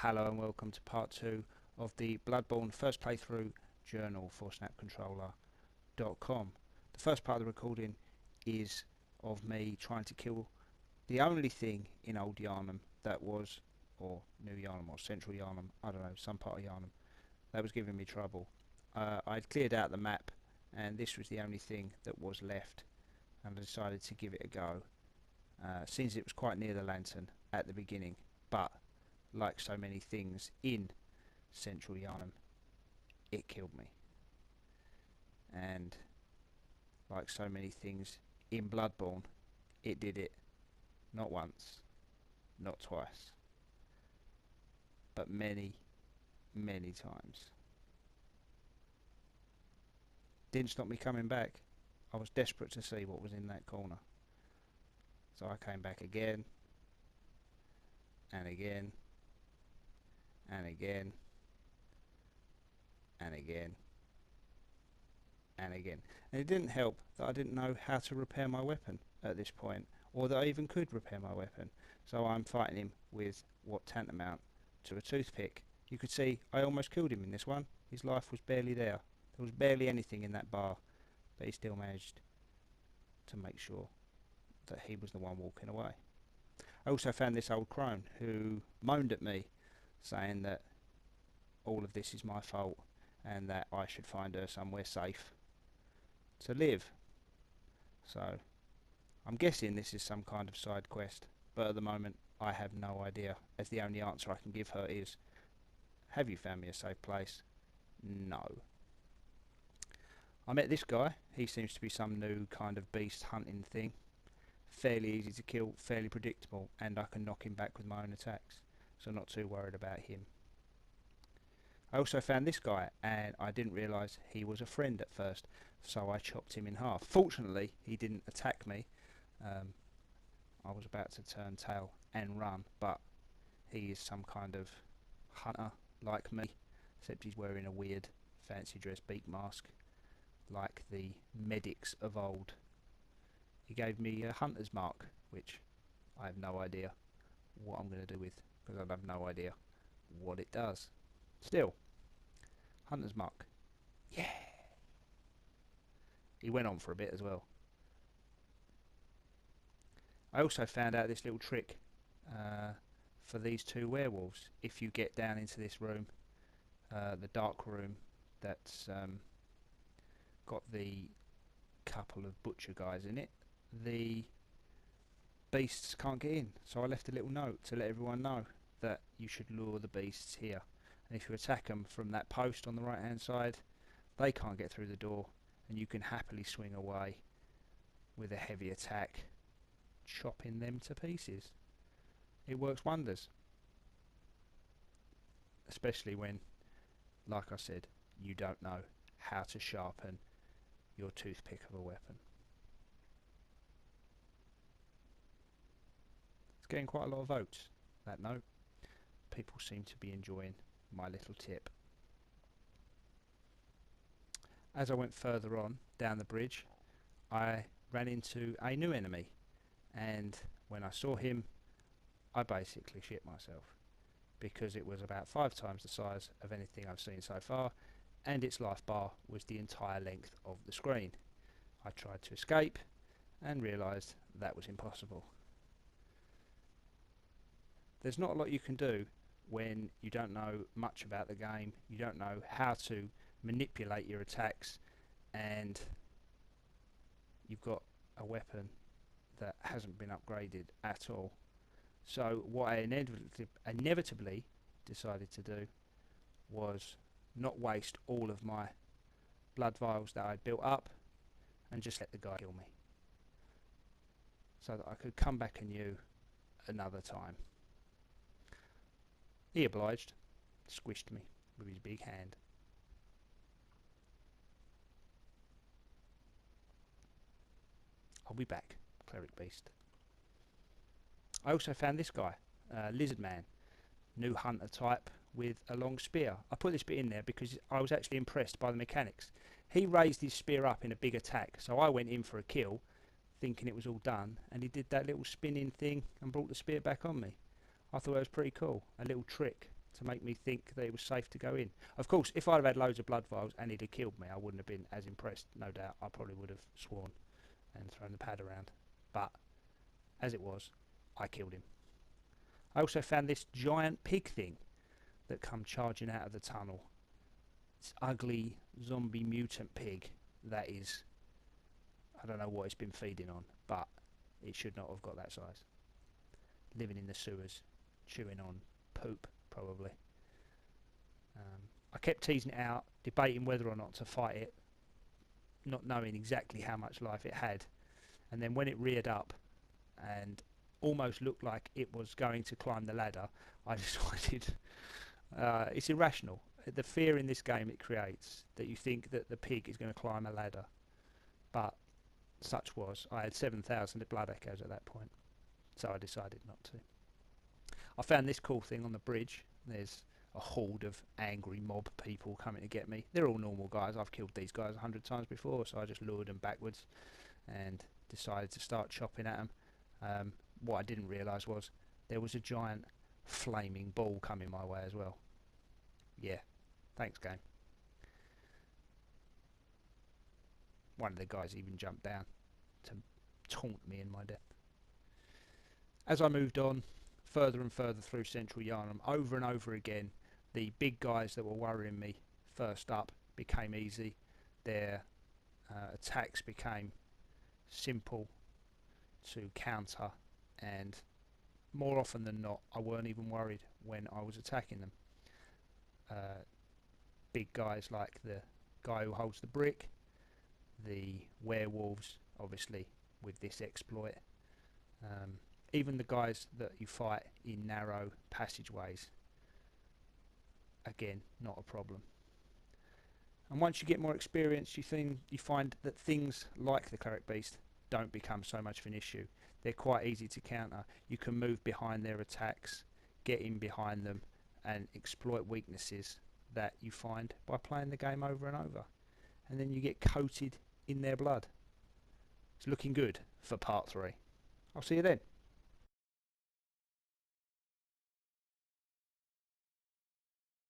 Hello and welcome to part 2 of the Bloodborne first playthrough journal for snapcontroller.com. The first part of the recording is of me trying to kill the only thing in old Yamim that was, or new Yamim or central Yamim, I don't know, some part of Yamim, that was giving me trouble. I'd cleared out the map and this was the only thing that was left, and I decided to give it a go since it was quite near the lantern at the beginning, but like so many things in central Yamim, it killed me. And like so many things in Bloodborne, it did it not once, not twice, but many, many times. Didn't stop me coming back. I was desperate to see what was in that corner. So I came back again, and again, and again, and again, and again. And it didn't help that I didn't know how to repair my weapon at this point, or that I even could repair my weapon. So I'm fighting him with what tantamount to a toothpick. You could see I almost killed him in this one. His life was barely there. There was barely anything in that bar, but he still managed to make sure that he was the one walking away. I also found this old crone who moaned at me, saying that all of this is my fault and that I should find her somewhere safe to live. So I'm guessing this is some kind of side quest, but at the moment I have no idea, as the only answer I can give her is, have you found me a safe place? No. I met this guy. He seems to be some new kind of beast hunting thing. Fairly easy to kill, fairly predictable, and I can knock him back with my own attacks, so not too worried about him. I also found this guy, and I didn't realise he was a friend at first, so I chopped him in half. Fortunately, he didn't attack me. I was about to turn tail and run, but he is some kind of hunter like me, except he's wearing a weird fancy dress beak mask like the medics of old. He gave me a hunter's mark, which I have no idea what I'm going to do with, because I have no idea what it does. Still, hunter's mark. Yeah! He went on for a bit as well. I also found out this little trick for these two werewolves. If you get down into this room, the dark room that's got the couple of butcher guys in it, the beasts can't get in. So I left a little note to let everyone know that you should lure the beasts here. And if you attack them from that post on the right hand side, they can't get through the door, and you can happily swing away with a heavy attack, chopping them to pieces. It works wonders, especially when, like I said, you don't know how to sharpen your toothpick of a weapon. It's getting quite a lot of votes, that note. People seem to be enjoying my little tip. As I went further on down the bridge, I ran into a new enemy, and when I saw him, I basically shit myself, because it was about 5 times the size of anything I've seen so far, and its life bar was the entire length of the screen. I tried to escape and realised that was impossible. There's not a lot you can do when you don't know much about the game, you don't know how to manipulate your attacks, and you've got a weapon that hasn't been upgraded at all. So what I inevitably decided to do was not waste all of my blood vials that I'd built up and just let the guy kill me, so that I could come back anew another time. He obliged, squished me with his big hand. I'll be back, cleric beast. I also found this guy, Lizardman, new hunter type with a long spear. I put this bit in there because I was actually impressed by the mechanics. He raised his spear up in a big attack, so I went in for a kill thinking it was all done, and he did that little spinning thing and brought the spear back on me. I thought it was pretty cool, a little trick to make me think that it was safe to go in. Of course, if I'd have had loads of blood vials and he'd have killed me, I wouldn't have been as impressed, no doubt. I probably would have sworn and thrown the pad around. But as it was, I killed him. I also found this giant pig thing that come charging out of the tunnel. This ugly zombie mutant pig that is, I don't know what it's been feeding on, but it should not have got that size. Living in the sewers, chewing on poop, probably. I kept teasing it out, debating whether or not to fight it, not knowing exactly how much life it had. And then when it reared up and almost looked like it was going to climb the ladder, I decided it's irrational. The fear in this game it creates, that you think that the pig is going to climb a ladder. But such was. I had 7,000 blood echoes at that point, so I decided not to. I found this cool thing on the bridge. There's a horde of angry mob people coming to get me. They're all normal guys. I've killed these guys 100 times before, so I just lured them backwards and decided to start chopping at them. What I didn't realise was there was a giant flaming ball coming my way as well. Yeah, thanks game. One of the guys even jumped down to taunt me in my death. As I moved on further and further through central Yamim, over and over again, the big guys that were worrying me first up became easy. Their attacks became simple to counter, and more often than not I weren't even worried when I was attacking them. Big guys like the guy who holds the brick, the werewolves, obviously with this exploit, even the guys that you fight in narrow passageways, again not a problem. And once you get more experience, you find that things like the cleric beast don't become so much of an issue. They're quite easy to counter. You can move behind their attacks, get in behind them, and exploit weaknesses that you find by playing the game over and over. And then you get coated in their blood. It's looking good for part 3. I'll see you then.